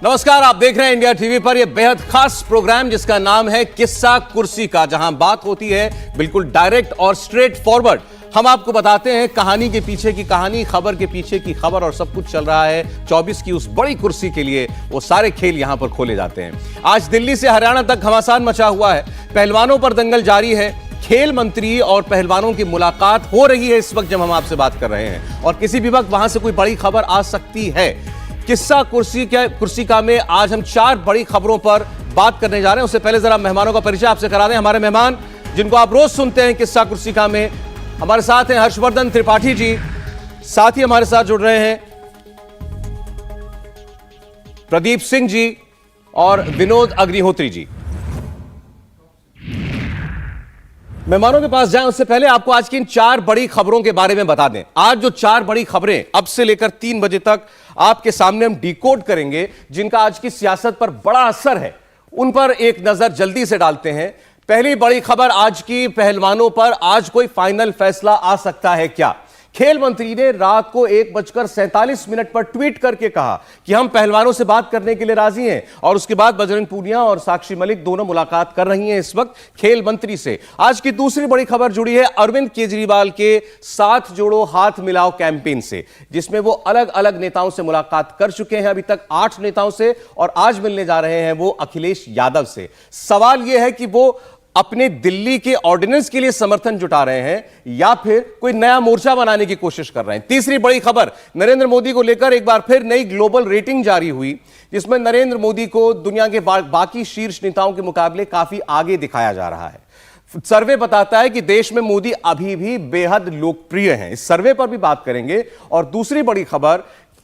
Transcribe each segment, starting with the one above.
नमस्कार, आप देख रहे हैं इंडिया टीवी पर यह बेहद खास प्रोग्राम जिसका नाम है किस्सा कुर्सी का, जहां बात होती है बिल्कुल डायरेक्ट और स्ट्रेट फॉरवर्ड। हम आपको बताते हैं कहानी के पीछे की कहानी, खबर के पीछे की खबर, और सब कुछ चल रहा है 24 की उस बड़ी कुर्सी के लिए। वो सारे खेल यहां पर खोले जाते हैं। आज दिल्ली से हरियाणा तक घमासान मचा हुआ है, पहलवानों पर दंगल जारी है। खेल मंत्री और पहलवानों की मुलाकात हो रही है इस वक्त जब हम आपसे बात कर रहे हैं, और किसी भी वक्त वहां से कोई बड़ी खबर आ सकती है। किस्सा कुर्सी का में आज हम 4 बड़ी खबरों पर बात करने जा रहे हैं। उससे पहले जरा मेहमानों का परिचय आपसे करा दें। हमारे मेहमान जिनको आप रोज सुनते हैं किस्सा कुर्सी का में, हमारे साथ हैं हर्षवर्धन त्रिपाठी जी, साथ ही हमारे साथ जुड़ रहे हैं प्रदीप सिंह जी और विनोद अग्निहोत्री जी। मेहमानों के पास जाएं उससे पहले आपको आज की इन 4 बड़ी खबरों के बारे में बता दें। आज जो 4 बड़ी खबरें अब से लेकर 3 बजे तक आपके सामने हम डिकोड करेंगे, जिनका आज की सियासत पर बड़ा असर है, उन पर एक नजर जल्दी से डालते हैं। पहली बड़ी खबर आज की, पहलवानों पर आज कोई फाइनल फैसला आ सकता है क्या? खेल मंत्री ने रात को 1:47 पर ट्वीट करके कहा कि हम पहलवानों से बात करने के लिए राजी हैं, और उसके बाद बजरंग पूनिया और साक्षी मलिक दोनों मुलाकात कर रही हैं इस वक्त खेल मंत्री से। आज की दूसरी बड़ी खबर जुड़ी है अरविंद केजरीवाल के साथ जोड़ो हाथ मिलाओ कैंपेन से, जिसमें वो अलग अलग नेताओं से मुलाकात कर चुके हैं अभी तक 8 नेताओं से, और आज मिलने जा रहे हैं वो अखिलेश यादव से। सवाल यह है कि वो अपने दिल्ली के ऑर्डिनेंस के लिए समर्थन जुटा रहे हैं या फिर कोई नया मोर्चा बनाने की कोशिश कर रहे हैं। तीसरी बड़ी खबर, नरेंद्र मोदी को लेकर एक बार फिर नई ग्लोबल रेटिंग जारी हुई, जिसमें नरेंद्र मोदी को दुनिया के बाकी शीर्ष नेताओं के मुकाबले काफी आगे दिखाया जा रहा है। सर्वे बताता है कि देश में मोदी अभी भी बेहद लोकप्रिय हैं। इस सर्वे पर भी बात करेंगे। और दूसरी बड़ी खबर,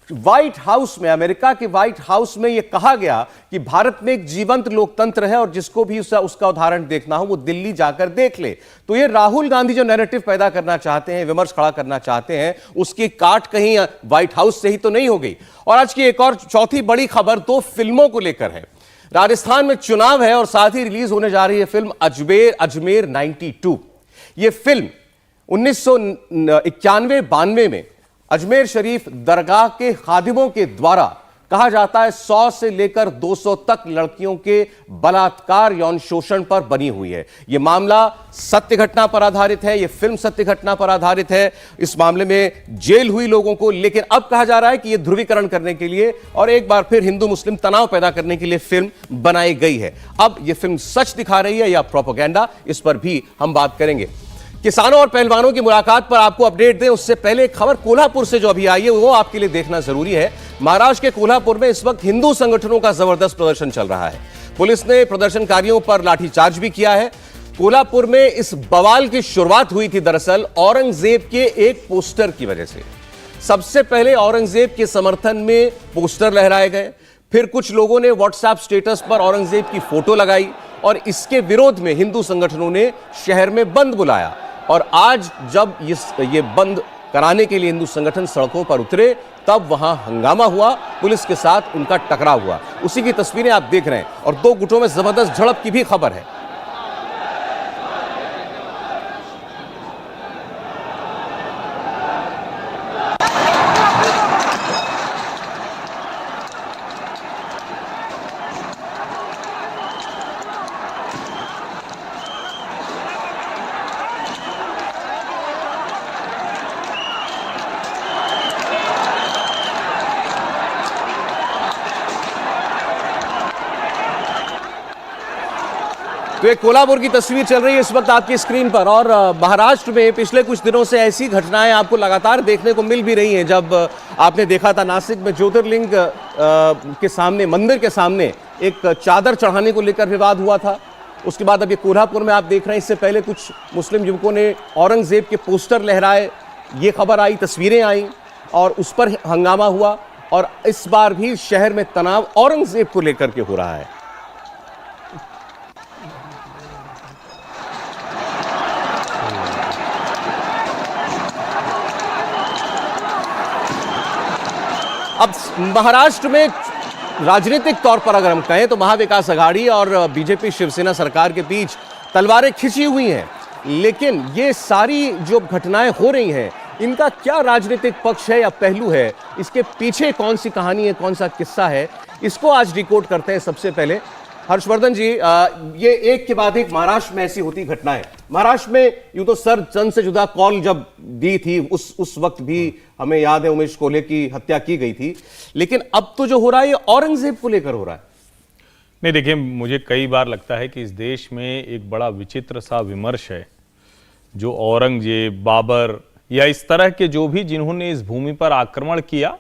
व्हाइट हाउस में, अमेरिका के व्हाइट हाउस में यह कहा गया कि भारत में एक जीवंत लोकतंत्र है, और जिसको भी उसका उदाहरण देखना हो वो दिल्ली जाकर देख ले। तो ये राहुल गांधी जो नैरेटिव पैदा करना चाहते हैं, विमर्श खड़ा करना चाहते हैं, उसकी काट कहीं व्हाइट हाउस से ही तो नहीं हो गई। और आज की एक और चौथी बड़ी खबर 2 फिल्मों को लेकर है। राजस्थान में चुनाव है और साथ ही रिलीज होने जा रही है फिल्म अजमेर 92। यह फिल्म 1991-92 में अजमेर शरीफ दरगाह के खादिमों के द्वारा कहा जाता है 100 से लेकर 200 तक लड़कियों के बलात्कार यौन शोषण पर बनी हुई है। यह मामला सत्य घटना पर आधारित है, यह फिल्म सत्य घटना पर आधारित है। इस मामले में जेल हुई लोगों को, लेकिन अब कहा जा रहा है कि यह ध्रुवीकरण करने के लिए और एक बार फिर हिंदू मुस्लिम तनाव पैदा करने के लिए फिल्म बनाई गई है। अब यह फिल्म सच दिखा रही है या प्रोपेगेंडा, इस पर भी हम बात करेंगे। किसानों और पहलवानों की मुलाकात पर आपको अपडेट दें उससे पहले एक खबर कोल्हापुर से जो अभी आई है वो आपके लिए देखना जरूरी है। महाराष्ट्र के कोल्हापुर में इस वक्त हिंदू संगठनों का जबरदस्त प्रदर्शन चल रहा है। पुलिस ने प्रदर्शनकारियों पर लाठीचार्ज भी किया है। कोल्हापुर में इस बवाल की शुरुआत हुई थी दरअसल औरंगजेब के एक पोस्टर की वजह से। सबसे पहले औरंगजेब के समर्थन में पोस्टर लहराए गए, फिर कुछ लोगों ने व्हाट्सएप स्टेटस पर औरंगजेब की फोटो लगाई, और इसके विरोध में हिंदू संगठनों ने शहर में बंद बुलाया। और आज जब ये बंद कराने के लिए हिंदू संगठन सड़कों पर उतरे, तब वहां हंगामा हुआ, पुलिस के साथ उनका टकराव हुआ। उसी की तस्वीरें आप देख रहे हैं, और 2 गुटों में जबरदस्त झड़प की भी खबर है। तो एक कोल्हापुर की तस्वीर चल रही है इस वक्त आपकी स्क्रीन पर, और महाराष्ट्र में पिछले कुछ दिनों से ऐसी घटनाएं आपको लगातार देखने को मिल भी रही हैं। जब आपने देखा था नासिक में ज्योतिर्लिंग के सामने, मंदिर के सामने एक चादर चढ़ाने को लेकर विवाद हुआ था, उसके बाद अब ये कोल्हापुर में आप देख रहे हैं। इससे पहले कुछ मुस्लिम युवकों ने औरंगजेब के पोस्टर लहराए, ये खबर आई, तस्वीरें आई, और उस पर हंगामा हुआ। और इस बार भी शहर में तनाव औरंगजेब को लेकर के हो रहा है। अब महाराष्ट्र में राजनीतिक तौर पर अगर हम कहें तो महाविकास अघाड़ी और बीजेपी शिवसेना सरकार के बीच तलवारें खिंची हुई हैं, लेकिन ये सारी जो घटनाएं हो रही हैं इनका क्या राजनीतिक पक्ष है या पहलू है, इसके पीछे कौन सी कहानी है, कौन सा किस्सा है, इसको आज डिकोड करते हैं। सबसे पहले हर्षवर्धन जी, ये एक के बाद एक महाराष्ट्र में ऐसी होती घटनाएं। महाराष्ट्र में यूं तो सर जन से जुदा कॉल जब दी थी उस वक्त भी हमें याद है उमेश कोल्हे की हत्या की गई थी, लेकिन अब तो जो हो रहा है ये औरंगजेब को लेकर हो रहा है। नहीं, देखिए, मुझे कई बार लगता है कि इस देश में एक बड़ा विचित्र सा विमर्श है, जो औरंगजेब, बाबर या इस तरह के जो भी जिन्होंने इस भूमि पर आक्रमण किया,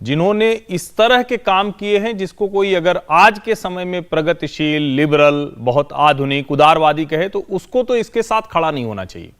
जिन्होंने इस तरह के काम किए हैं जिसको कोई अगर आज के समय में प्रगतिशील, लिबरल, बहुत आधुनिक, उदारवादी कहे तो उसको तो इसके साथ खड़ा नहीं होना चाहिए।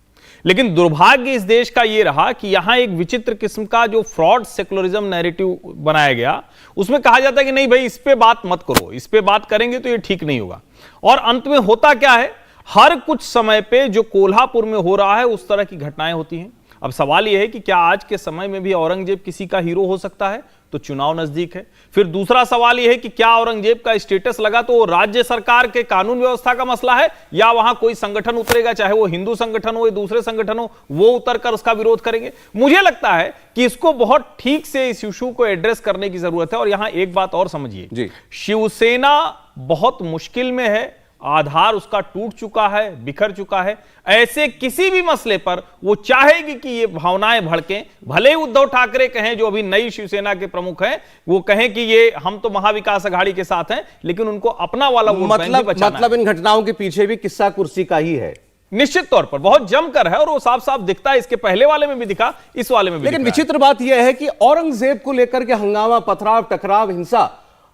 लेकिन दुर्भाग्य इस देश का यह रहा कि यहां एक विचित्र किस्म का जो फ्रॉड सेकुलरिज्म नैरेटिव बनाया गया, उसमें कहा जाता है कि नहीं भाई, इस पे बात मत करो, इस पे बात करेंगे तो ये ठीक नहीं होगा। और अंत में होता क्या है, हर कुछ समय पे जो कोल्हापुर में हो रहा है उस तरह की घटनाएं होती हैं। अब सवाल यह है कि क्या आज के समय में भी औरंगजेब किसी का हीरो हो सकता है? तो चुनाव नजदीक है। फिर दूसरा सवाल यह है कि क्या औरंगजेब का स्टेटस लगा तो राज्य सरकार के कानून व्यवस्था का मसला है, या वहां कोई संगठन उतरेगा, चाहे वो हिंदू संगठन हो या दूसरे संगठन हो, वो उतरकर उसका विरोध करेंगे? मुझे लगता है कि इसको बहुत ठीक से इस इशू को एड्रेस करने की जरूरत है। और यहां एक बात और समझिए, शिवसेना बहुत मुश्किल में है, आधार उसका टूट चुका है, बिखर चुका है। ऐसे किसी भी मसले पर वो चाहेगी कि ये भावनाएं भड़कें, भले ही उद्धव ठाकरे कहें, जो अभी नई शिवसेना के प्रमुख हैं, वो कहें कि ये हम तो महाविकास आघाड़ी के साथ हैं, लेकिन उनको अपना वाला वोट बैंक भी बचाना है। मतलब इन घटनाओं के पीछे भी किस्सा कुर्सी का ही है, निश्चित तौर पर बहुत जमकर है, और वो साफ साफ दिखता है। इसके पहले वाले में भी दिखा, इस वाले में भी। लेकिन विचित्र बात यह है कि औरंगजेब को लेकर के हंगामा, पथराव, टकराव, हिंसा,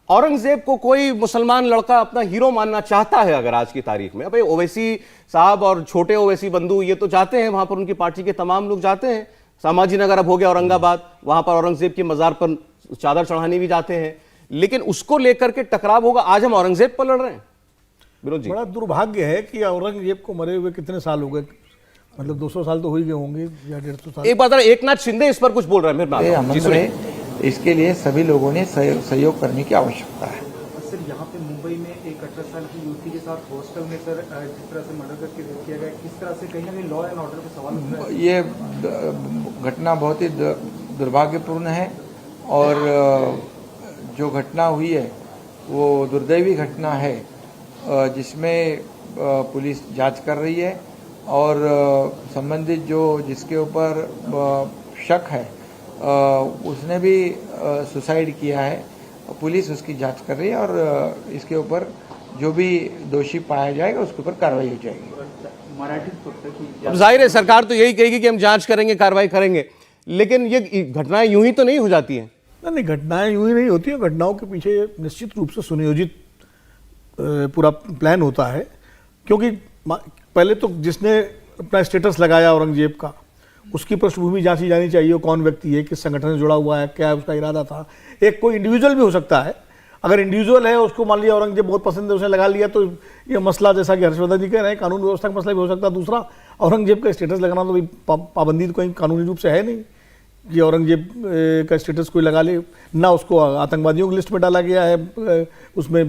औरंगजेब को कोई मुसलमान लड़का अपना हीरो मानना चाहता है अगर आज की तारीख में। भाई ओवैसी साहब और छोटे ओवैसी बंधु ये तो जाते हैं, वहां पर उनकी पार्टी के तमाम लोग जाते हैं। संभाजी नगर अब हो गया औरंगाबाद, वहां पर औरंगजेब की मजार पर चादर चढ़ाने भी जाते हैं, लेकिन उसको लेकर के टकराव होगा। आज हम औरंगजेब पर लड़ रहे हैं। विनोद जी, बड़ा दुर्भाग्य है कि औरंगजेब को मरे हुए कितने साल हो गए, मतलब 200 साल तो हो ही गए होंगे या 150 साल। एक बात, एकनाथ शिंदे इस पर कुछ बोल रहे हैं, इसके लिए सभी लोगों ने सहयोग करने की आवश्यकता है। सर, यहाँ पे मुंबई में एक 18 साल की युवती के साथ हॉस्टल में सर जिस तरह से मर्डर करके रेप किया गया, किस तरह से कहीं ना कहीं लॉ एंड ऑर्डर पे सवाल उठ रहा है। ये घटना बहुत ही दुर्भाग्यपूर्ण है, और जो घटना हुई है वो दुर्दैवी घटना है, जिसमें पुलिस जांच कर रही है, और संबंधित जो जिसके ऊपर शक है उसने भी सुसाइड किया है। पुलिस उसकी जांच कर रही है, और इसके ऊपर जो भी दोषी पाया जाएगा उसके ऊपर कार्रवाई हो जाएगी। मराठी जाहिर है सरकार तो यही कहेगी कि हम जांच करेंगे, कार्रवाई करेंगे, लेकिन ये घटनाएं यूं ही तो नहीं हो जाती हैं। नहीं, घटनाएं यूं ही नहीं होती है। घटनाओं के पीछे निश्चित रूप से सुनियोजित पूरा प्लान होता है, क्योंकि पहले तो जिसने अपना स्टेटस लगाया औरंगजेब का, उसकी पृष्ठभूमि जांची जानी चाहिए, कौन व्यक्ति है, किस संगठन से जुड़ा हुआ है, क्या उसका इरादा था। एक कोई इंडिविजुअल भी हो सकता है, अगर इंडिविजुअल है उसको मान लिया औरंगजेब बहुत पसंद है, उसने लगा लिया, तो ये मसला जैसा कि हर्षवर्धन जी कह रहे हैं कानून व्यवस्था का मसला भी हो सकता है। दूसरा, औरंगजेब का स्टेटस लगाना तो भाई पाबंदी तो कहीं कानूनी रूप से है नहीं कि औरंगजेब का स्टेटस कोई लगा ले। ना उसको आतंकवादियों की लिस्ट में डाला गया है, उसमें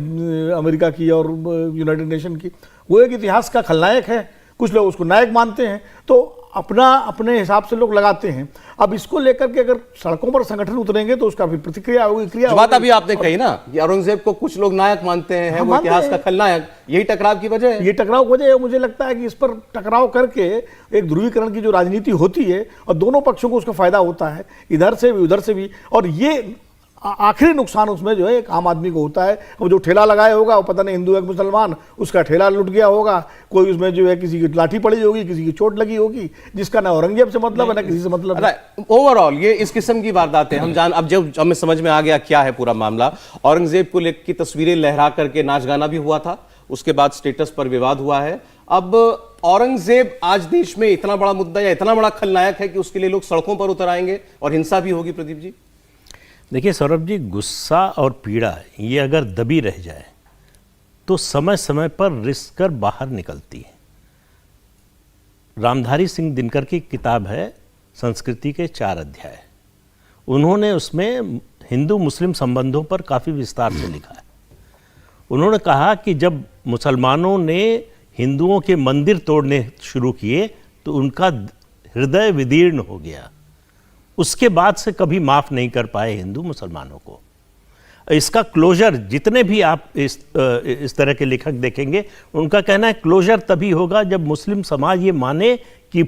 अमेरिका की और यूनाइटेड नेशन की। वो एक इतिहास का खलनायक है, कुछ लोग उसको नायक मानते हैं, तो अपने हिसाब से लोग लगाते हैं। अब इसको लेकर के अगर सड़कों पर संगठन उतरेंगे तो उसका फिर प्रतिक्रिया होगी, क्रिया। बात अभी आपने कही ना कि औरंगजेब को कुछ लोग नायक मानते हैं, वो इतिहास का खलनायक, यही टकराव की वजह है। ये टकराव की वजह है। मुझे लगता है कि इस पर टकराव करके एक ध्रुवीकरण की जो राजनीति होती है, और दोनों पक्षों को उसका फायदा होता है, इधर से भी उधर से भी, और ये आखिरी नुकसान उसमें जो है एक आम आदमी को होता है। वो जो ठेला लगाया होगा, वो पता नहीं हिंदू है मुसलमान, उसका ठेला लुट गया होगा, कोई उसमें जो है किसी की लाठी पड़ी होगी, किसी की चोट लगी होगी, जिसका ना औरंगजेब से मतलब है ना किसी से मतलब है। ओवरऑल ये इस किस्म की वारदातें हम जान, अब जब हमें समझ में आ गया क्या है पूरा मामला। औरंगजेब को लेकर की तस्वीरें लहरा करके नाच गाना भी हुआ था, उसके बाद स्टेटस पर विवाद हुआ है। अब औरंगजेब आज देश में इतना बड़ा मुद्दा या इतना बड़ा खलनायक है कि उसके लिए लोग सड़कों पर उतर आएंगे और हिंसा भी होगी। प्रदीप जी, देखिए सौरभ जी, गुस्सा और पीड़ा ये अगर दबी रह जाए तो समय समय पर रिश्क कर बाहर निकलती है। रामधारी सिंह दिनकर की किताब है संस्कृति के 4 अध्याय, उन्होंने उसमें हिंदू मुस्लिम संबंधों पर काफ़ी विस्तार से लिखा है। उन्होंने कहा कि जब मुसलमानों ने हिंदुओं के मंदिर तोड़ने शुरू किए तो उनका हृदय विदीर्ण हो गया, उसके बाद से कभी माफ नहीं कर पाए हिंदू मुसलमानों को। इसका क्लोजर, जितने भी आप इस तरह के लेखक देखेंगे, उनका कहना है क्लोजर तभी होगा जब मुस्लिम समाज ये माने कि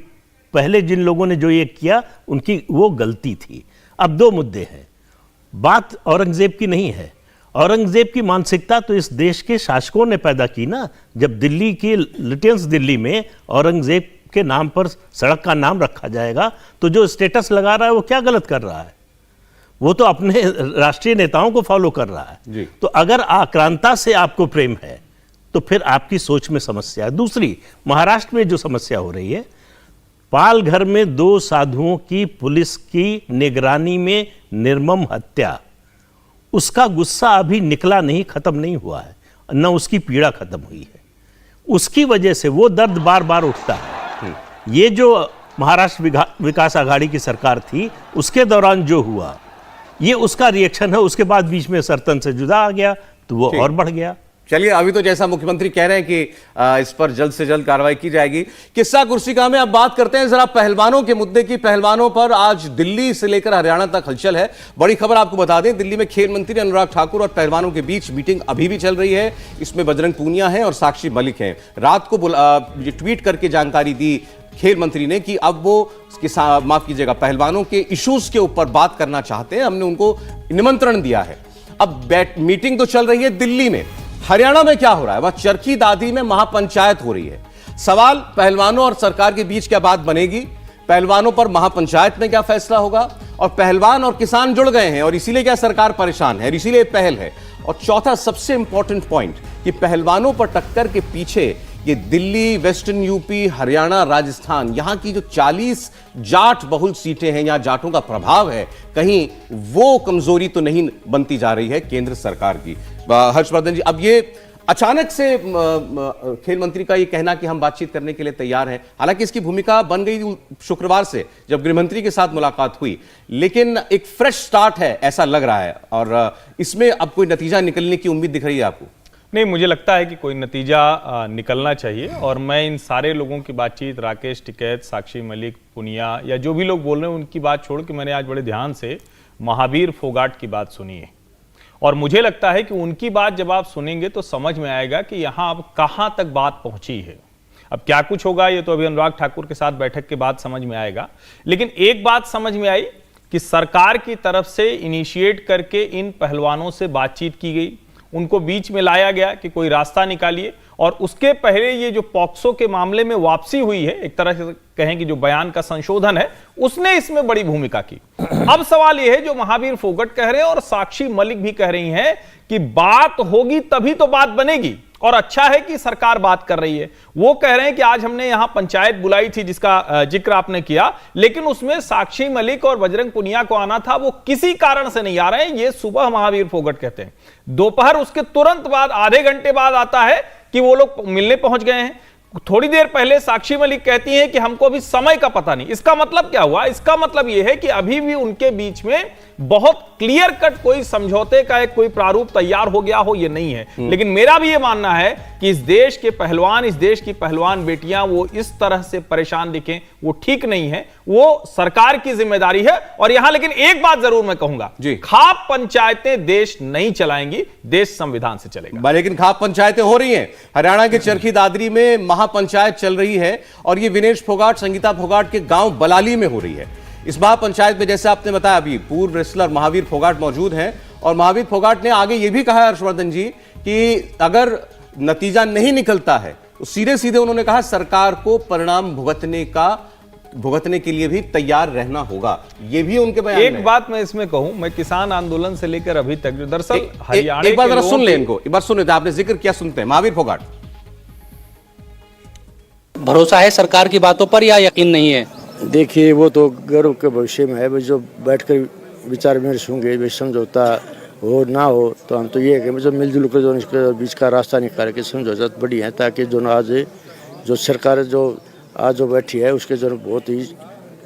पहले जिन लोगों ने जो ये किया उनकी वो गलती थी। अब दो मुद्दे हैं, बात औरंगजेब की नहीं है। औरंगजेब की मानसिकता तो इस देश के शासकों ने पैदा की ना। जब दिल्ली की लिटियंस दिल्ली में औरंगजेब के नाम पर सड़क का नाम रखा जाएगा तो जो स्टेटस लगा रहा है वो क्या गलत कर रहा है? वो तो अपने राष्ट्रीय नेताओं को फॉलो कर रहा है जी। तो अगर आक्रांता से आपको प्रेम है तो फिर आपकी सोच में समस्या है। दूसरी, महाराष्ट्र में जो समस्या हो रही है, पालघर में 2 साधुओं की पुलिस की निगरानी में निर्मम हत्या, उसका गुस्सा अभी निकला नहीं, खत्म नहीं हुआ है, न उसकी पीड़ा खत्म हुई है। उसकी वजह से वो दर्द बार बार उठता है। ये जो महाराष्ट्र विकास आघाड़ी की सरकार थी उसके दौरान जो हुआ, ये उसका रिएक्शन है। उसके बाद बीच में सरतन से जुदा आ गया तो वो और बढ़ गया। चलिए, अभी तो जैसा मुख्यमंत्री कह रहे हैं कि इस पर जल्द से जल्द कार्रवाई की जाएगी। किस्सा कुर्सी का में अब बात करते हैं जरा पहलवानों के मुद्दे की। पहलवानों पर आज दिल्ली से लेकर हरियाणा तक हलचल है। बड़ी खबर आपको बता दें, दिल्ली में खेल मंत्री अनुराग ठाकुर और पहलवानों के बीच मीटिंग अभी भी चल रही है। इसमें बजरंग पूनिया है और साक्षी मलिक हैं। रात को ये ट्वीट करके जानकारी दी खेल मंत्री ने कि अब वो माफ कीजिएगा, पहलवानों के इश्यूज के ऊपर बात करना चाहते हैं। हमने उनको निमंत्रण दिया है। अब मीटिंग तो चल रही है दिल्ली में, हरियाणा में क्या हो रहा है? वह चरखी दादरी में महापंचायत हो रही है। सवाल, पहलवानों और सरकार के बीच क्या बात बनेगी? पहलवानों पर महापंचायत में क्या फैसला होगा? और पहलवान और किसान जुड़ गए हैं और इसीलिए क्या सरकार परेशान है, इसीलिए पहल है। और चौथा सबसे इंपॉर्टेंट पॉइंट कि पहलवानों पर टक्कर के पीछे ये दिल्ली, वेस्टर्न यूपी, हरियाणा, राजस्थान, यहां की जो 40 जाट बहुल सीटें हैं, यहां जाटों का प्रभाव है, कहीं वो कमजोरी तो नहीं बनती जा रही है केंद्र सरकार की? हर्षवर्धन जी, अब ये अचानक से खेल मंत्री का ये कहना कि हम बातचीत करने के लिए तैयार हैं, हालांकि इसकी भूमिका बन गई शुक्रवार से जब गृहमंत्री के साथ मुलाकात हुई, लेकिन एक फ्रेश स्टार्ट है ऐसा लग रहा है। और इसमें अब कोई नतीजा निकलने की उम्मीद दिख रही है आपको? नहीं, मुझे लगता है कि कोई नतीजा निकलना चाहिए। और मैं इन सारे लोगों की बातचीत, राकेश टिकैत, साक्षी मलिक, पुनिया या जो भी लोग बोल रहे हैं उनकी बात छोड़ के मैंने आज बड़े ध्यान से महावीर फोगाट की बात सुनी है। और मुझे लगता है कि उनकी बात जब आप सुनेंगे तो समझ में आएगा कि यहाँ अब कहाँ तक बात पहुंची है। अब क्या कुछ होगा ये तो अभी अनुराग ठाकुर के साथ बैठक के बाद समझ में आएगा। लेकिन एक बात समझ में आई कि सरकार की तरफ से इनिशिएट करके इन पहलवानों से बातचीत की गई, उनको बीच में लाया गया कि कोई रास्ता निकालिए। और उसके पहले ये जो पॉक्सो के मामले में वापसी हुई है, एक तरह से कहें कि जो बयान का संशोधन है, उसने इसमें बड़ी भूमिका की। अब सवाल यह है जो महावीर फोगट कह रहे हैं और साक्षी मलिक भी कह रही हैं कि बात होगी तभी तो बात बनेगी। और अच्छा है कि सरकार बात कर रही है। वो कह रहे हैं कि आज हमने यहां पंचायत बुलाई थी जिसका जिक्र आपने किया, लेकिन उसमें साक्षी मलिक और बजरंग पुनिया को आना था, वो किसी कारण से नहीं आ रहे हैं। ये सुबह महावीर फोगट कहते हैं। दोपहर उसके तुरंत बाद, आधे घंटे बाद आता है कि वो लोग मिलने पहुंच गए हैं। थोड़ी देर पहले साक्षी मलिक कहती हैं कि हमको अभी समय का पता नहीं। इसका मतलब क्या हुआ? इसका मतलब यह है कि अभी भी उनके बीच में बहुत क्लियर कट कोई समझौते का एक कोई प्रारूप तैयार हो गया हो, ये नहीं है। लेकिन मेरा भी ये मानना है कि इस देश के पहलवान, इस देश की पहलवान बेटियां वो इस तरह से परेशान दिखें, वो ठीक नहीं है। वो सरकार की जिम्मेदारी है। और यहां लेकिन एक बात जरूर मैं कहूंगा, खाप पंचायतें देश नहीं चलाएंगी, देश संविधान से चलेगा। लेकिन खाप पंचायतें हो रही हैं। हरियाणा के चरखी दादरी में महापंचायत चल रही है और ये विनेश फोगाट, संगीता फोगाट के गांव बलाली में हो रही है। इस महापंचायत में जैसे आपने बताया, अभी पूर्व रेसलर महावीर फोगाट मौजूद हैं और महावीर फोगाट ने आगे ये भी कहा हर्षवर्धन जी कि अगर नतीजा नहीं निकलता है तो सीधे सीधे उन्होंने कहा सरकार को परिणाम भुगतने के लिए भी तैयार रहना होगा। ये भी उनके बयान में। एक बात मैं इसमें कहूं, मैं किसान आंदोलन से लेकर अभी तक जो दरअसल हरियाणा एक बार जरा सुन ले इनको, एक बार सुन लेते, आपने जिक्र किया, सुनते हैं महावीर फोगाट। भरोसा है सरकार की बातों पर या यकीन नहीं है? देखिए, वो तो गर्व के भविष्य में है। जो बैठकर विचार विमर्श होंगे, समझौता हो ना हो, तो हम तो ये है कि जो मिलजुल कर जो इसके बीच का रास्ता निकाल के समझौता बढ़िया है, ताकि जो आज जो सरकार जो आज जो बैठी है उसके जो बहुत ही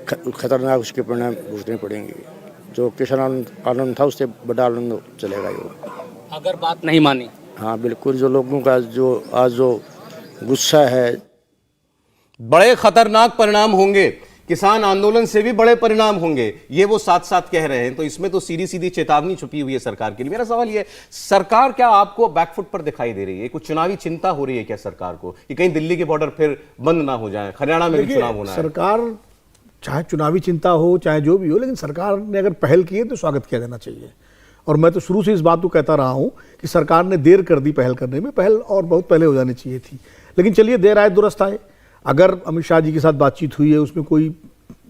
खतरनाक उसके परिणाम भुगतने पड़ेंगे। जो किसान कानून था उससे बड़ा आनंद चलेगा ये, अगर बात नहीं मानी। हाँ बिल्कुल, जो लोगों का जो आज जो गुस्सा है, बड़े खतरनाक परिणाम होंगे, किसान आंदोलन से भी बड़े परिणाम होंगे, ये वो साथ साथ कह रहे हैं। तो इसमें तो सीधी सीधी चेतावनी छुपी हुई है सरकार के लिए। मेरा सवाल ये है, सरकार क्या आपको बैकफुट पर दिखाई दे रही है? कुछ चुनावी चिंता हो रही है क्या सरकार को कि कहीं दिल्ली के बॉर्डर फिर बंद ना हो जाए? हरियाणा में भी चुनाव होना है। सरकार चाहे चुनावी चिंता हो चाहे जो भी हो, लेकिन सरकार ने अगर पहल की है तो स्वागत किया जाना चाहिए। और मैं तो शुरू से इस बात को कहता रहा हूं कि सरकार ने देर कर दी पहल करने में, पहल और बहुत पहले हो जानी चाहिए थी। लेकिन चलिए, देर आए दुरुस्त आए। अगर अमित शाह जी के साथ बातचीत हुई है, उसमें कोई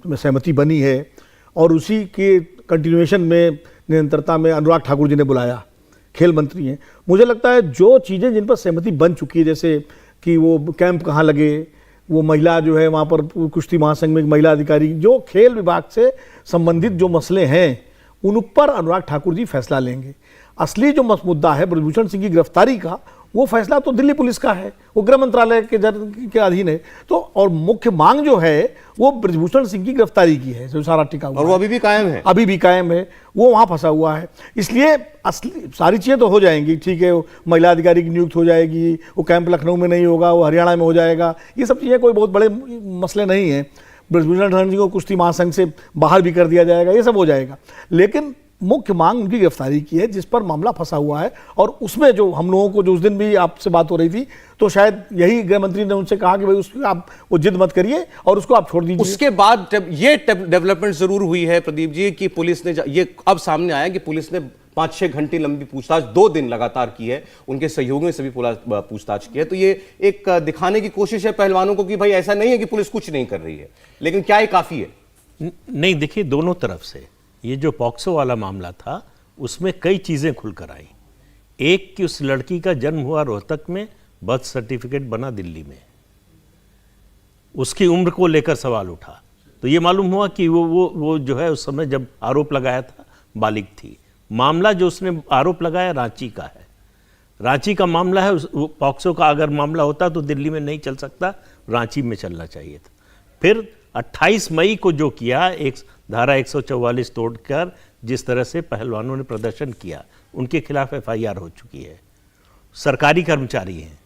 सहमति बनी है और उसी के कंटिन्यूएशन में निरंतरता में अनुराग ठाकुर जी ने बुलाया, खेल मंत्री हैं, मुझे लगता है जो चीज़ें जिन पर सहमति बन चुकी है, जैसे कि वो कैंप कहाँ लगे, वो महिला जो है वहाँ पर कुश्ती महासंघ में एक महिला अधिकारी, जो खेल विभाग से संबंधित जो मसले हैं उन पर अनुराग ठाकुर जी फैसला लेंगे। असली जो मुद्दा है ब्रजभूषण सिंह की गिरफ्तारी का, वो फैसला तो दिल्ली पुलिस का है, वो गृह मंत्रालय के अधीन है। तो और मुख्य मांग जो है वो ब्रजभूषण सिंह की गिरफ्तारी की है, जो सारा टिका हुआ, और वो अभी भी कायम है, अभी भी कायम है, वो वहाँ फंसा हुआ है। इसलिए असली सारी चीज़ें तो हो जाएंगी, ठीक है, महिला अधिकारी की नियुक्त हो जाएगी, वो कैंप लखनऊ में नहीं होगा, वो हरियाणा में हो जाएगा, ये सब चीज़ें कोई बहुत बड़े मसले नहीं हैं। ब्रजभूषण सिंह को कुश्ती महासंघ से बाहर भी कर दिया जाएगा, ये सब हो जाएगा। लेकिन मुख्य मांग उनकी गिरफ्तारी की है, जिस पर मामला फंसा हुआ है। और उसमें जो हम लोगों को, जो उस दिन भी आपसे बात हो रही थी, तो शायद यही गृह मंत्री ने उनसे कहा कि भाई उसकी आप वो जिद मत करिए और उसको आप छोड़ दीजिए। उसके बाद ये डेवलपमेंट जरूर हुई है प्रदीप जी कि पुलिस ने, ये अब सामने आया कि पुलिस ने 5-6 घंटे लंबी पूछताछ 2 दिन लगातार की है, उनके सहयोगियों से भी पूछताछ की है। तो ये एक दिखाने की कोशिश है पहलवानों को कि भाई ऐसा नहीं है कि पुलिस कुछ नहीं कर रही है। लेकिन क्या ये काफी है? नहीं, देखिए, दोनों तरफ से ये जो पॉक्सो वाला मामला था उसमें कई चीज़ें खुलकर आई। एक कि उस लड़की का जन्म हुआ रोहतक में, बर्थ सर्टिफिकेट बना दिल्ली में, उसकी उम्र को लेकर सवाल उठा। तो ये मालूम हुआ कि वो जो है उस समय जब आरोप लगाया था बालिग थी। मामला जो उसने आरोप लगाया रांची का है, रांची का मामला है। पॉक्सो का अगर मामला होता तो दिल्ली में नहीं चल सकता, रांची में चलना चाहिए था। फिर 28 मई को जो किया, एक धारा 144 तोड़कर जिस तरह से पहलवानों ने प्रदर्शन किया, उनके खिलाफ FIR हो चुकी है। सरकारी कर्मचारी हैं,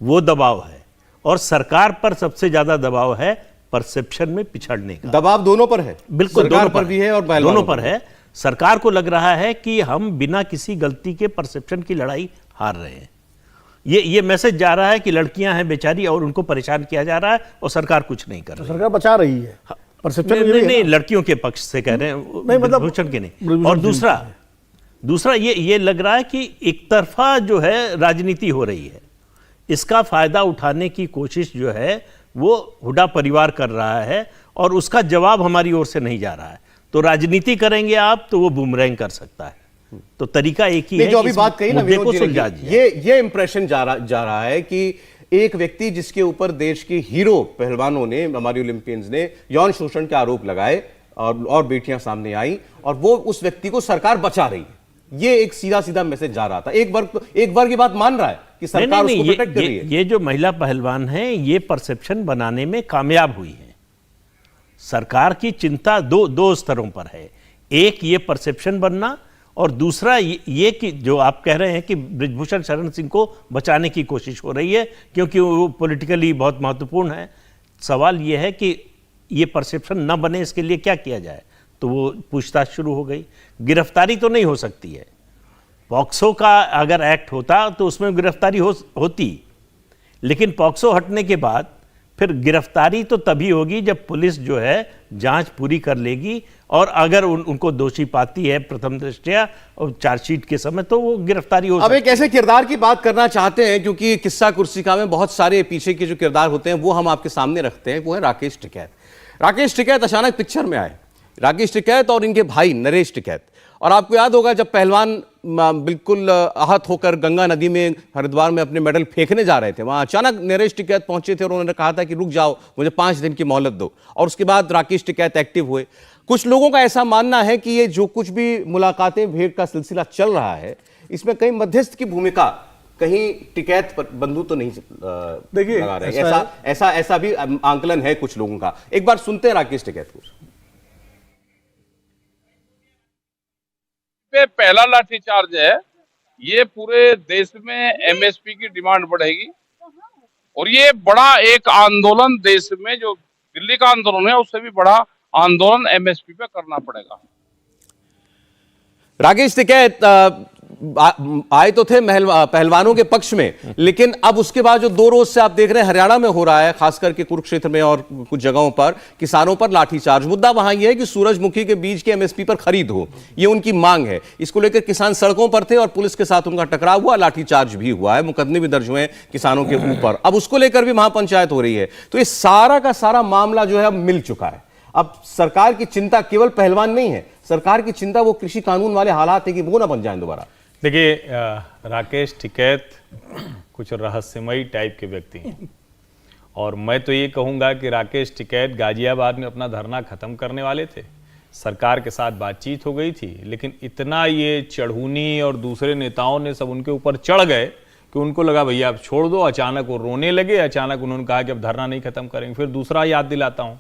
वो दबाव है। और सरकार पर सबसे ज्यादा दबाव है परसेप्शन में पिछड़ने का। दबाव दोनों पर है, बिल्कुल, सरकार दोनों पर भी है और पहलवानों दोनों पर है। सरकार को लग रहा है कि हम बिना किसी गलती के परसेप्शन की लड़ाई हार रहे हैं। ये मैसेज जा रहा है कि लड़कियां हैं बेचारी और उनको परेशान किया जा रहा है और सरकार कुछ नहीं कर रही। सरकार बचा रही है, परसेप्शन नहीं, लड़कियों के पक्ष से कह रहे हैं, नहीं, मतलब ब्रजभूषण के नहीं। और दूसरा ये लग रहा है कि एक तरफा जो है राजनीति हो रही है, इसका फायदा उठाने की कोशिश जो है वो हुड्डा परिवार कर रहा है और उसका जवाब हमारी ओर से नहीं जा रहा है। तो राजनीति करेंगे आप तो वो बूमरैंग कर सकता है। तो तरीका एक ही है, जो अभी बात कही ना विनोद जी, ये इंप्रेशन जा रहा है कि एक व्यक्ति जिसके ऊपर देश की हीरो पहलवानों ने, हमारी ओलंपियंस ने यौन शोषण के आरोप लगाए और बेटियां सामने आई और वो उस व्यक्ति को सरकार बचा रही है, ये एक सीधा सीधा मैसेज जा रहा था। एक वर्ग ये बात मान रहा है कि सरकार उसको प्रोटेक्ट कर रही है। ये जो महिला पहलवान है, ये परसेप्शन बनाने में कामयाब हुई है। सरकार की चिंता दो स्तरों पर है। एक ये परसेप्शन बनना और दूसरा ये कि जो आप कह रहे हैं कि ब्रजभूषण शरण सिंह को बचाने की कोशिश हो रही है क्योंकि वो पॉलिटिकली बहुत महत्वपूर्ण है। सवाल ये है कि ये परसेप्शन न बने, इसके लिए क्या किया जाए। तो वो पूछताछ शुरू हो गई। गिरफ्तारी तो नहीं हो सकती है। पॉक्सो का अगर एक्ट होता तो उसमें गिरफ्तारी होती, लेकिन पॉक्सो हटने के बाद फिर गिरफ्तारी तो तभी होगी जब पुलिस जो है जांच पूरी कर लेगी और अगर उनको दोषी पाती है प्रथम दृष्टया और चार्जशीट के समय, तो वो गिरफ्तारी हो। अब एक ऐसे किरदार की बात करना चाहते हैं क्योंकि किस्सा कुर्सिका में बहुत सारे पीछे के जो किरदार होते हैं वो हम आपके सामने रखते हैं। वो है राकेश टिकैत। राकेश टिकैत अचानक पिक्चर में आए। राकेश टिकैत और इनके भाई नरेश टिकैत। और आपको याद होगा जब पहलवान बिल्कुल आहत होकर गंगा नदी में हरिद्वार में अपने मेडल फेंकने जा रहे थे, वहां अचानक नरेश टिकैत पहुंचे थे और उन्होंने कहा था कि रुक जाओ, मुझे 5 दिन की मोहलत दो। और उसके बाद राकेश टिकैत एक्टिव हुए। कुछ लोगों का ऐसा मानना है कि ये जो कुछ भी मुलाकातें भेंट का सिलसिला चल रहा है, इसमें कहीं मध्यस्थ की भूमिका, कहीं टिकैत बंधु तो नहीं देखिए लगा रहे। ऐसा भी आंकलन है कुछ लोगों का। एक बार सुनते हैं राकेश टिकैत को। पे पहला लाठीचार्ज है, ये पूरे देश में MSP की डिमांड बढ़ेगी और ये बड़ा एक आंदोलन देश में जो दिल्ली का आंदोलन है, उससे भी बड़ा आंदोलन एमएसपी पे करना पड़ेगा। राकेश टिकैत आए तो थे पहलवानों के पक्ष में, लेकिन अब उसके बाद जो 2 रोज से आप देख रहे हैं हरियाणा में हो रहा है, खासकर के कुरुक्षेत्र में और कुछ जगहों पर किसानों पर लाठीचार्ज। मुद्दा वहां यह है कि सूरजमुखी के बीज के एमएसपी पर खरीद हो, ये उनकी मांग है। इसको लेकर किसान सड़कों पर थे और पुलिस के साथ उनका टकराव हुआ, लाठीचार्ज भी हुआ है, मुकदमे भी दर्ज हुए हैं किसानों के ऊपर। अब उसको लेकर भी महापंचायत हो रही है। तो ये सारा का सारा मामला जो है अब मिल चुका है। अब सरकार की चिंता केवल पहलवान नहीं है, सरकार की चिंता वो कृषि कानून वाले हालात है कि वो ना बन जाए दोबारा। देखिए, राकेश टिकैत कुछ रहस्यमयी टाइप के व्यक्ति हैं, और मैं तो ये कहूँगा कि राकेश टिकैत गाजियाबाद में अपना धरना खत्म करने वाले थे, सरकार के साथ बातचीत हो गई थी, लेकिन इतना ये चढ़ूनी और दूसरे नेताओं ने सब उनके ऊपर चढ़ गए कि उनको लगा भैया अब छोड़ दो। अचानक वो रोने लगे, अचानक उन्होंने कहा कि अब धरना नहीं खत्म करेंगे। फिर दूसरा याद दिलाता हूँ,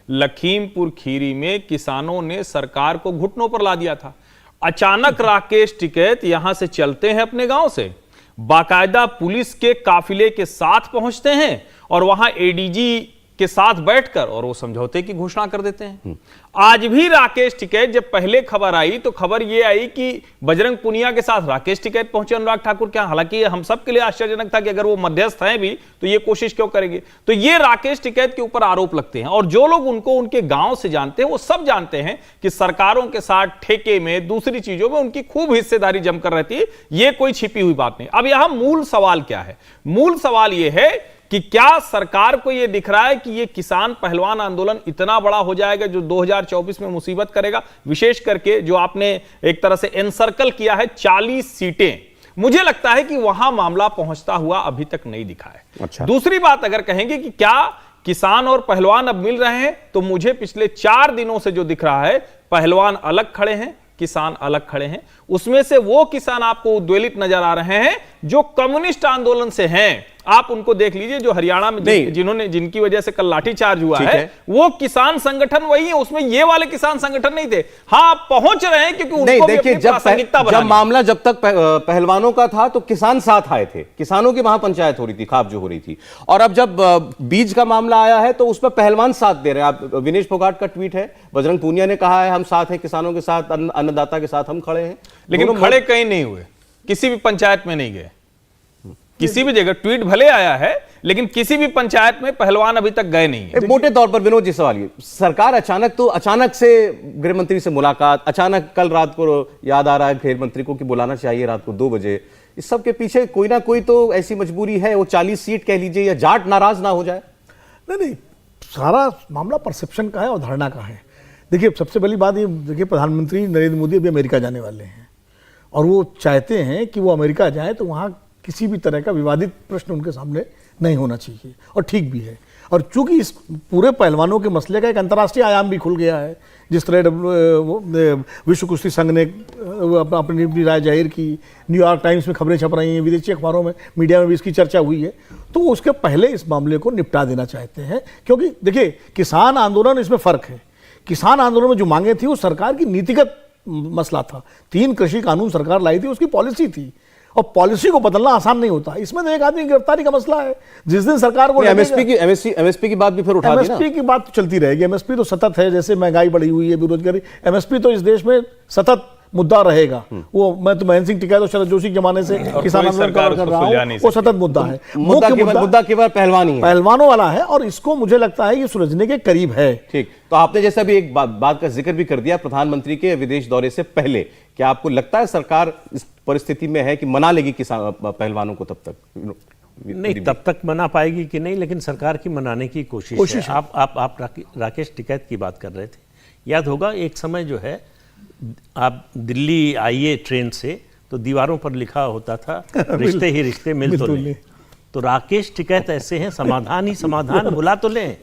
लखीमपुर खीरी में किसानों ने सरकार को घुटनों पर ला दिया था। अचानक राकेश टिकैत यहां से चलते हैं अपने गांव से, बाकायदा पुलिस के काफिले के साथ पहुंचते हैं और वहां एडीजी के साथ बैठकर और वो समझौते की घोषणा कर देते हैं। आज भी राकेश टिकैत, जब पहले खबर आई तो खबर ये आई कि बजरंग पुनिया के साथ राकेश टिकैत पहुंचे अनुराग ठाकुर के यहाँ। हालांकि हम सब के लिए आश्चर्यजनक था कि अगर वो मध्यस्थ हैं भी तो ये कोशिश क्यों करेंगे। तो ये राकेश टिकैत के ऊपर आरोप लगते हैं, और जो लोग उनको उनके गांव से जानते हैं वो सब जानते हैं कि सरकारों के साथ ठेके में, दूसरी चीजों में उनकी खूब हिस्सेदारी जमकर रहती है। ये कोई छिपी हुई बात नहीं। अब यहां मूल सवाल क्या है? मूल सवाल यह है कि क्या सरकार को यह दिख रहा है कि यह किसान पहलवान आंदोलन इतना बड़ा हो जाएगा जो 2024 में मुसीबत करेगा? विशेष करके जो आपने एक तरह से एनसर्कल किया है 40 सीटें, मुझे लगता है कि वहां मामला पहुंचता हुआ अभी तक नहीं दिखा है। अच्छा। दूसरी बात अगर कहेंगे कि क्या किसान और पहलवान अब मिल रहे हैं, तो मुझे पिछले 4 दिनों से जो दिख रहा है, पहलवान अलग खड़े हैं, किसान अलग खड़े हैं। उसमें से वो किसान आपको उद्वेलित नजर आ रहे हैं जो कम्युनिस्ट आंदोलन से हैं। आप उनको देख लीजिए जो हरियाणा में जिनकी वजह से कल लाठीचार्ज हुआ है, वो किसान संगठन वही है, उसमें ये वाले किसान संगठन नहीं थे। हाँ, पहुंच रहे हैं क्योंकि उनको भी अपनी प्रासंगिकता जब मामला जब तक पहलवानों का था तो किसान साथ आए थे, किसानों की महापंचायत हो रही थी, खाप जो हो रही थी। और अब जब बीज का मामला आया है तो उस पर पहलवान साथ दे रहे हैं। आप विनेश फोगाट का ट्वीट है, बजरंग पूनिया ने कहा है हम साथ हैं, किसानों के साथ, अन्नदाता के साथ हम खड़े हैं। लेकिन खड़े कहीं नहीं हुए, किसी भी पंचायत में नहीं गए, किसी भी जगह। ट्वीट भले आया है लेकिन किसी भी पंचायत में पहलवान अभी तक गए नहीं है। मोटे तौर पर विनोद जी सवाल ये, सरकार अचानक से गृह मंत्री से मुलाकात, अचानक कल रात को याद आ रहा है गृह मंत्री को कि बुलाना चाहिए रात को 2 बजे। इस सब के पीछे कोई ना कोई तो ऐसी मजबूरी है, वो 40 सीट कह लीजिए या जाट नाराज ना हो जाए। नहीं, सारा मामला परसेप्शन का है और धारणा का है। देखिए, सबसे पहली बात ये, देखिए प्रधानमंत्री नरेंद्र मोदी अभी अमेरिका जाने वाले हैं और वो चाहते हैं कि वो अमेरिका जाए तो वहाँ किसी भी तरह का विवादित प्रश्न उनके सामने नहीं होना चाहिए, और ठीक भी है। और चूंकि इस पूरे पहलवानों के मसले का एक अंतर्राष्ट्रीय आयाम भी खुल गया है, जिस तरह विश्व कुश्ती संघ ने अपनी राय जाहिर की, न्यूयॉर्क टाइम्स में खबरें छप रही हैं, विदेशी अखबारों में, मीडिया में भी इसकी चर्चा हुई है, तो उसके पहले इस मामले को निपटा देना चाहते हैं। क्योंकि देखिए, किसान आंदोलन, इसमें फ़र्क है। किसान आंदोलन में जो मांगे थी वो सरकार की नीतिगत मसला था। 3 कृषि कानून सरकार लाई थी, उसकी पॉलिसी थी, और पॉलिसी को बदलना आसान नहीं होता। इसमें तो एक आदमी की गिरफ्तारी का मसला है। जिस दिन सरकार को एमएसपी की बात भी फिर उठा दी ना। एमएसपी की बात तो चलती रहेगी। एमएसपी तो सतत है, जैसे महंगाई बढ़ी हुई है, बेरोजगारी, एमएसपी तो इस देश में सतत मुद्दा रहेगा। वो मैं तो महेंद्र सिंह टिकैत और शरद जोशी के जमाने से किसान आंदोलन कर रहा हूँ, वो सतत मुद्दा है। मुद्दा केवल पहलवानी है, पहलवानों वाला है, और इसको मुझे लगता है ये सुलझने के करीब है। ठीक, तो आपने जैसा भी एक बात का जिक्र भी कर दिया, प्रधानमंत्री के विदेश दौरे से पहले, क्या आपको लगता है सरकार इस परिस्थिति में है कि मना लेगी किसान पहलवानों को? तब तक नहीं, तब तक मना पाएगी कि नहीं, लेकिन सरकार की मनाने की कोशिश है। आप राकेश टिकैत की बात कर रहे थे, याद होगा एक समय जो है, आप दिल्ली आइए ट्रेन से तो दीवारों पर लिखा होता था रिश्ते ही रिश्ते मिल तो लें। तो राकेश टिकैत ऐसे हैं, समाधान ही समाधान, बुला तो लें।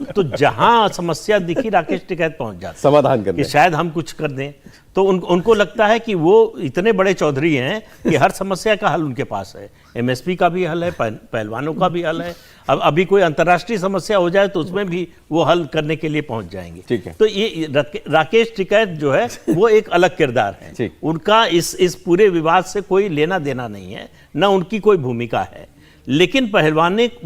तो जहां समस्या दिखी राकेश टिकैत पहुंच जाते समाधान करने, कि शायद हम कुछ कर दें। तो उनको लगता है कि वो इतने बड़े चौधरी हैं कि हर समस्या का हल उनके पास है। एमएसपी का भी हल है, पहलवानों का भी हल है। अब अभी कोई अंतर्राष्ट्रीय समस्या हो जाए तो उसमें भी वो हल करने के लिए पहुंच जाएंगे। ठीक है। तो ये राकेश टिकैत जो है वो एक अलग किरदार है। उनका इस पूरे विवाद से कोई लेना देना नहीं है, ना उनकी कोई भूमिका है। लेकिन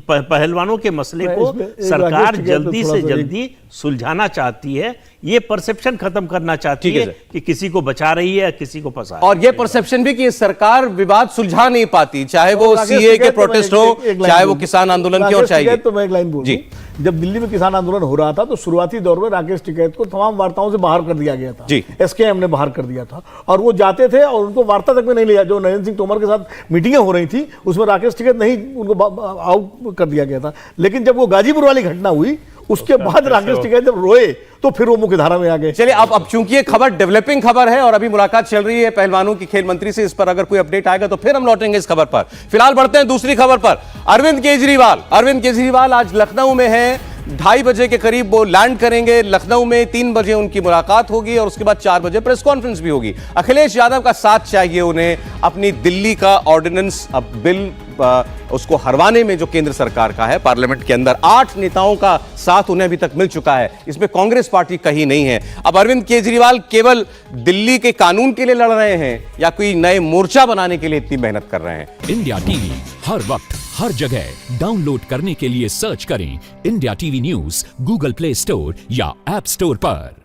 पहलवानों के मसले मैं को इसमें एक सरकार राकेश टिकैत पे जल्दी थोड़ा से सा जल्दी सुलझाना चाहती है। ये परसेप्शन खत्म करना चाहती ठीक है है सर। कि किसी को बचा रही है या किसी को फंसा रही है। और ये परसेप्शन भी कि ये सरकार विवाद सुलझा नहीं पाती, चाहे वो राकेश सीए के टिकैत तो मैं प्रोटेस्ट एक- हो, एक लाइन चाहे वो बोलूं। किसान आंदोलन की, और राकेश चाहे टिकैत तो मैं एक लाइन बोलूं। जी। जब दिल्ली में किसान आंदोलन हो रहा था तो शुरुआती दौर में राकेश टिकैत को तमाम वार्ताओं से बाहर कर दिया गया था। जी। एसकेएम ने बाहर कर दिया था और वो जाते थे और उनको वार्ता तक में नहीं लिया। जो नरेंद्र सिंह तोमर के साथ मीटिंगें हो रही थी उसमें राकेश टिकैत नहीं, उनको आउट कर दिया गया था। लेकिन जब वो गाजीपुर वाली घटना हुई उसके बाद राकेश टिकैत जब रोए तो फिर वो मुख्य धारा में आ गए। चलिए, अब चूंकि ये खबर डेवलपिंग खबर है और अभी मुलाकात चल रही है पहलवानों की खेल मंत्री से, इस पर अगर कोई अपडेट आएगा तो फिर हम लौटेंगे इस खबर पर। फिलहाल बढ़ते हैं दूसरी खबर पर। अरविंद केजरीवाल आज लखनऊ में है। 2:30 बजे के करीब वो लैंड करेंगे लखनऊ में। 3 बजे उनकी मुलाकात होगी और उसके बाद 4 बजे प्रेस कॉन्फ्रेंस भी होगी। अखिलेश यादव का साथ चाहिए उन्हें अपनी दिल्ली का ऑर्डिनेंस बिल उसको हरवाने में, जो केंद्र सरकार का है, पार्लियामेंट के अंदर 8 नेताओं का साथ उन्हें अभी तक मिल चुका है। इसमें कांग्रेस पार्टी कहीं नहीं है। अब अरविंद केजरीवाल केवल दिल्ली के कानून के लिए लड़ रहे हैं या कोई नए मोर्चा बनाने के लिए इतनी मेहनत कर रहे हैं? इंडिया टीवी हर वक्त हर जगह डाउनलोड करने के लिए सर्च करें India TV news Google play store या ऐप स्टोर पर।